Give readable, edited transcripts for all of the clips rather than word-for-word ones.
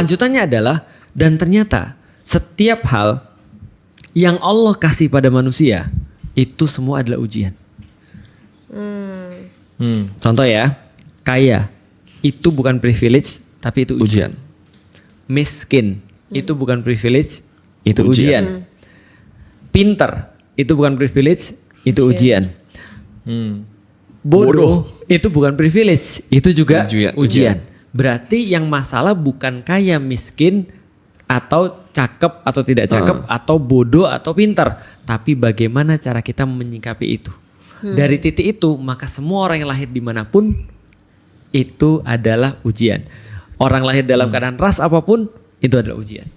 Lanjutannya adalah, dan ternyata setiap hal yang Allah kasih pada manusia itu semua adalah ujian. Contoh ya, kaya itu bukan privilege tapi itu ujian. Miskin itu bukan privilege, itu ujian. Pinter itu bukan privilege, itu ujian. Bodoh itu bukan privilege, itu juga ujian. Berarti yang masalah bukan kaya miskin atau cakep atau tidak cakep atau bodoh atau pintar, tapi bagaimana cara kita menyikapi itu. Dari titik itu maka semua orang yang lahir dimanapun itu adalah ujian. Orang lahir dalam keadaan ras apapun itu adalah ujian.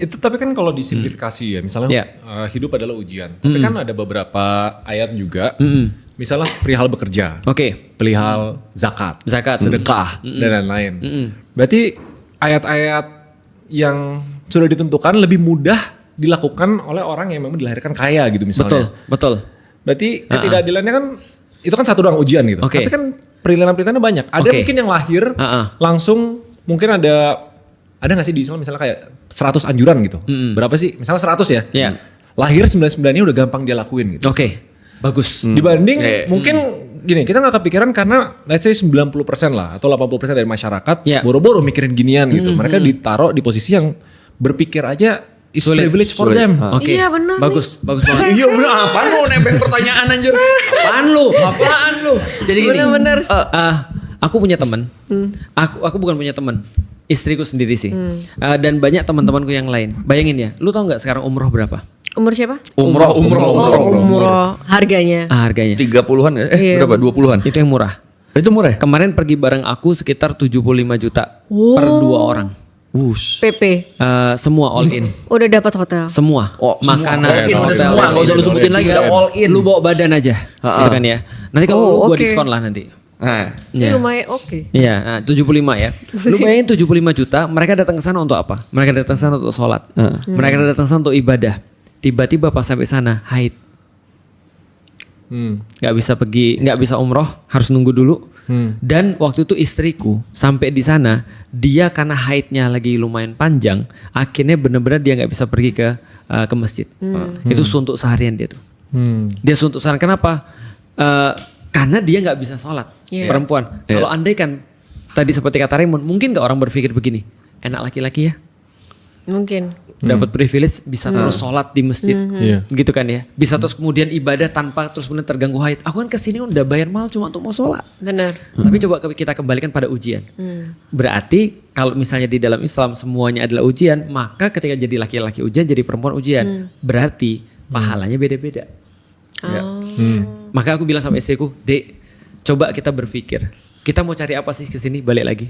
Itu tapi kan kalau disimplifikasi ya, misalnya hidup adalah ujian. Tapi kan ada beberapa ayat juga, misalnya perihal bekerja, perihal zakat, sedekah dan lain-lain. Berarti ayat-ayat yang sudah ditentukan lebih mudah dilakukan oleh orang yang memang dilahirkan kaya gitu misalnya. Betul. Berarti ketidakadilannya kan itu kan satu doang ujian gitu. Tapi kan perilihan-perilihannya banyak. Ada mungkin yang lahir langsung mungkin ada nggak sih di Islam misalnya kayak 100 anjuran gitu. Berapa sih? Misalnya 100 ya. Lahir 99-nya udah gampang dia lakuin gitu. Bagus. Dibanding mungkin gini, kita gak kepikiran karena let's say 90% lah atau 80% dari masyarakat boro-boro mikirin ginian gitu. Mereka ditaruh di posisi yang berpikir aja is privilege for them. Iya benar. Bagus banget. Iya bener, apaan lu nebeng pertanyaan anjir? Apaan lu? Jadi gini. Bener. Aku punya teman. Aku bukan punya teman. Istriku sendiri sih. Dan banyak teman-temanku yang lain. Bayangin ya, lu tau nggak sekarang umroh berapa? Umur siapa? Umroh. Harganya. Harganya 30-an berapa? 20-an. itu yang murah. Itu murah ya? Kemarin pergi bareng aku sekitar 75 juta per 2 orang. PP. Semua all in. Udah dapat hotel. Semua. Makanan, all in, udah semua, nggak usah lu sebutin lagi, udah all in. Lu bawa badan aja, gitu kan ya. Nanti kalau lu gua diskon lah nanti. Ini lumayan oke. Iya, 75 ya. Lu bayangin 75 juta, mereka datang ke sana untuk apa? Mereka datang ke sana untuk sholat. Mereka datang ke sana untuk ibadah. Tiba-tiba pas sampai sana haid. Gak bisa pergi, gak bisa umroh, harus nunggu dulu. Dan waktu itu istriku sampai di sana, dia karena haidnya lagi lumayan panjang, akhirnya benar-benar dia gak bisa pergi ke masjid. Itu suntuk seharian dia tuh. Dia suntuk seharian, kenapa? Karena dia gak bisa sholat, perempuan. Kalau andai kan tadi seperti kata Raymond, mungkin gak orang berpikir begini, enak laki-laki ya? Mungkin. Dapat privilege bisa terus sholat di masjid, gitu kan ya? Bisa terus kemudian ibadah tanpa terus kemudian terganggu haid. Aku kan kesini udah bayar mahal cuma untuk mau sholat. Benar. Tapi coba kita kembalikan pada ujian. Berarti kalau misalnya di dalam Islam semuanya adalah ujian, maka ketika jadi laki-laki ujian, jadi perempuan ujian. Berarti pahalanya beda-beda. Maka aku bilang sama istriku, Dek, coba kita berpikir. Kita mau cari apa sih kesini, balik lagi.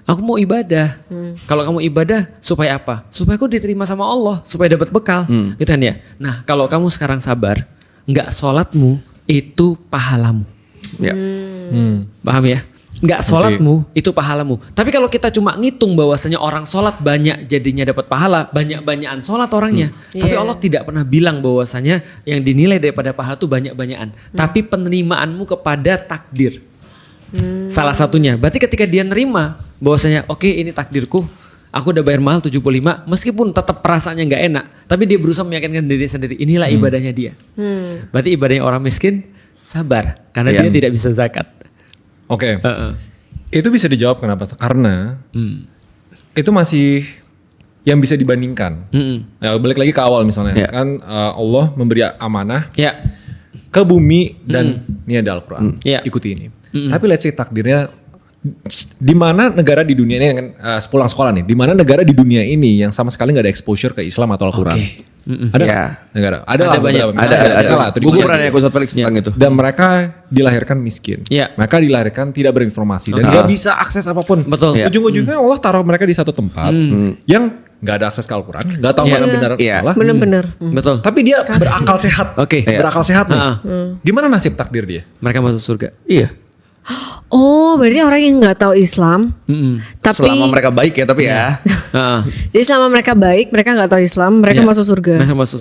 Aku mau ibadah. Kalau kamu ibadah supaya apa? Supaya aku diterima sama Allah, supaya dapat bekal, gitu kan ya. Nah, kalau kamu sekarang sabar, nggak sholatmu itu pahalamu. Paham ya? Nggak sholatmu itu pahalamu. Tapi kalau kita cuma ngitung bahwasanya orang sholat banyak jadinya dapat pahala, banyak-banyakan sholat orangnya. Tapi Allah tidak pernah bilang bahwasanya yang dinilai daripada pahala itu banyak-banyakan. Tapi penerimaanmu kepada takdir. Salah satunya. Berarti ketika dia nerima bahwasanya oke, ini takdirku, aku udah bayar mahal 75, meskipun tetap perasaannya nggak enak, tapi dia berusaha meyakinkan diri sendiri, inilah ibadahnya dia. Berarti ibadahnya orang miskin sabar karena dia tidak bisa zakat. Itu bisa dijawab kenapa? Karena itu masih yang bisa dibandingkan. Ya, balik lagi ke awal misalnya, kan Allah memberi amanah ke bumi dan ini ada Al-Quran, ikuti ini. Tapi let's say takdirnya di mana negara di dunia ini kan sepulang sekolah nih, di mana negara di dunia ini yang sama sekali nggak ada exposure ke Islam atau Al-Quran? Ada negara? Ada banyak. Ada. Gue pernah nanya ke Ustaz Felix tentang itu. Dan mereka dilahirkan miskin. Mereka dilahirkan tidak berinformasi dan nggak bisa akses apapun. Betul. Ujung-ujungnya Allah taruh mereka di satu tempat yang nggak ada akses ke Al-Quran, nggak tahu mana benar salah. Benar-benar. Betul. Tapi dia berakal sehat. Berakal sehat nih. Gimana nasib takdir dia? Mereka masuk surga. Iya. Oh, berarti orang yang nggak tahu Islam, tapi Selama mereka baik ya, tapi ya. jadi selama mereka baik, mereka nggak tahu Islam, mereka masuk surga. Mereka masuk